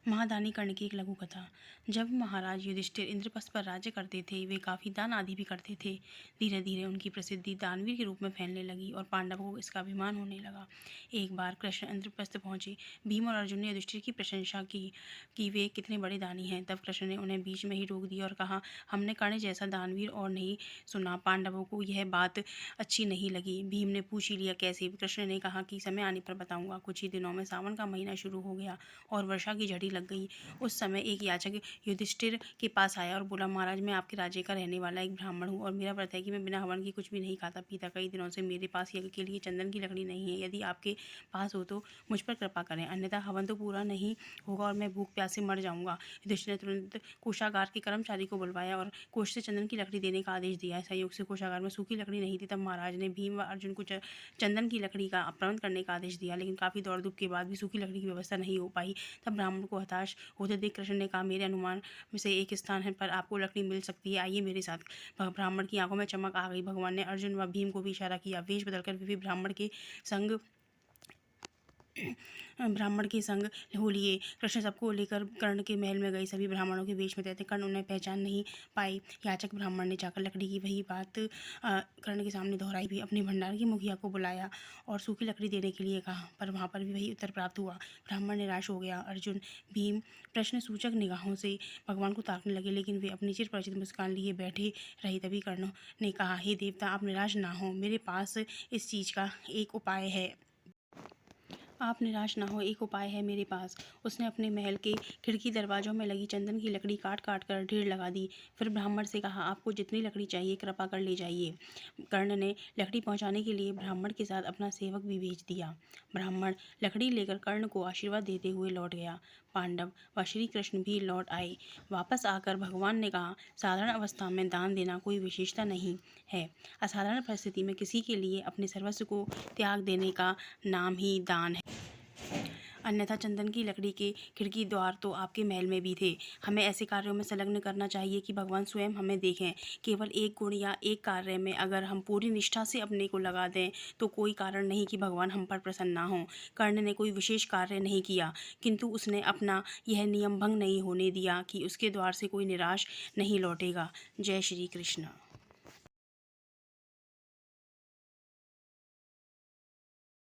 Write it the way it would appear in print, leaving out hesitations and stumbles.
महादानी कर्ण की एक लघु कथा। जब महाराज युधिष्ठिर इंद्रप्रस्थ पर राज्य करते थे, वे काफ़ी दान आदि भी करते थे। धीरे धीरे उनकी प्रसिद्धि दानवीर के रूप में फैलने लगी और पांडवों को इसका अभिमान होने लगा। एक बार कृष्ण इंद्रप्रस्थ पहुंचे। भीम और अर्जुन ने युधिष्ठिर की प्रशंसा की कि वे कितने बड़े दानी हैं। तब कृष्ण ने उन्हें बीच में ही रोक दिया और कहा, हमने कर्ण जैसा दानवीर और नहीं सुना। पांडवों को यह बात अच्छी नहीं लगी। भीम ने पूछ ही लिया, कैसे? कृष्ण ने कहा कि समय आने पर बताऊंगा। कुछ ही दिनों में सावन का महीना शुरू हो गया और वर्षा की झड़ी लग गई। उस समय एक याचक युधिष्ठिर के पास आया और बोला, महाराज, मैं आपके राज्य का रहने वाला एक ब्राह्मण हूँ और मेरा व्रत है कि मैं बिना हवन के कुछ भी नहीं खाता पीता। कई दिनों से मेरे पास यज्ञ के लिए चंदन की लकड़ी नहीं है। यदि आपके पास हो तो मुझ पर कृपा करें, अन्यथा हवन तो पूरा नहीं होगा और मैं भूख प्यास से मर जाऊंगा। युधिष्ठिर ने तुरंत कोषागार के कर्मचारी को बुलवाया और कोष से चंदन की लकड़ी देने का आदेश दिया। संयोग से कोषागार में सूखी लकड़ी नहीं थी। तब महाराज ने भीम व अर्जुन को चंदन की लकड़ी का प्रबंध करने का आदेश दिया, लेकिन काफ़ी दौड़ धूप के बाद भी सूखी लकड़ी की व्यवस्था नहीं हो पाई। तब ब्राह्मण को हताश होते देख कृष्ण ने कहा, मेरे अनुमान में से एक स्थान है पर आपको लकड़ी मिल सकती है, आइए मेरे साथ। ब्राह्मण की आंखों में चमक आ गई। भगवान ने अर्जुन व भीम को भी इशारा किया। वेश बदलकर वे ब्राह्मण के संग हो लिए। कृष्ण सबको लेकर कर्ण के महल में गए। सभी ब्राह्मणों के वेश में थे। कर्ण उन्हें पहचान नहीं पाए। याचक ब्राह्मण ने जाकर लकड़ी की वही बात कर्ण के सामने दोहराई भी। अपने भंडार की मुखिया को बुलाया और सूखी लकड़ी देने के लिए कहा, पर वहाँ पर भी वही उत्तर प्राप्त हुआ। ब्राह्मण निराश हो गया। अर्जुन भीम प्रश्न सूचक निगाहों से भगवान को ताकने लगे, लेकिन वे अपनी चिर परिचित मुस्कान लिए बैठे रहे। तभी कर्ण ने कहा, हे देवता, आप निराश ना हो, मेरे पास इस चीज़ का एक उपाय है। आप निराश ना हो, एक उपाय है मेरे पास। उसने अपने महल के खिड़की दरवाजों में लगी चंदन की लकड़ी काट काट कर ढेर लगा दी। फिर ब्राह्मण से कहा, आपको जितनी लकड़ी चाहिए कृपा कर ले जाइए। कर्ण ने लकड़ी पहुंचाने के लिए ब्राह्मण के साथ अपना सेवक भी भेज दिया। ब्राह्मण लकड़ी लेकर कर्ण को आशीर्वाद देते हुए लौट गया। पांडव व श्री कृष्ण भी लौट आए। वापस आकर भगवान ने कहा, साधारण अवस्था में दान देना कोई विशेषता नहीं है। असाधारण परिस्थिति में किसी के लिए अपने सर्वस्व को त्याग देने का नाम ही दान है। अन्यथा चंदन की लकड़ी के खिड़की द्वार तो आपके महल में भी थे। हमें ऐसे कार्यों में संलग्न करना चाहिए कि भगवान स्वयं हमें देखें। केवल एक गुण या एक कार्य में अगर हम पूरी निष्ठा से अपने को लगा दें तो कोई कारण नहीं कि भगवान हम पर प्रसन्न ना हों। कर्ण ने कोई विशेष कार्य नहीं किया, किंतु उसने अपना यह नियम भंग नहीं होने दिया कि उसके द्वार से कोई निराश नहीं लौटेगा। जय श्री कृष्ण।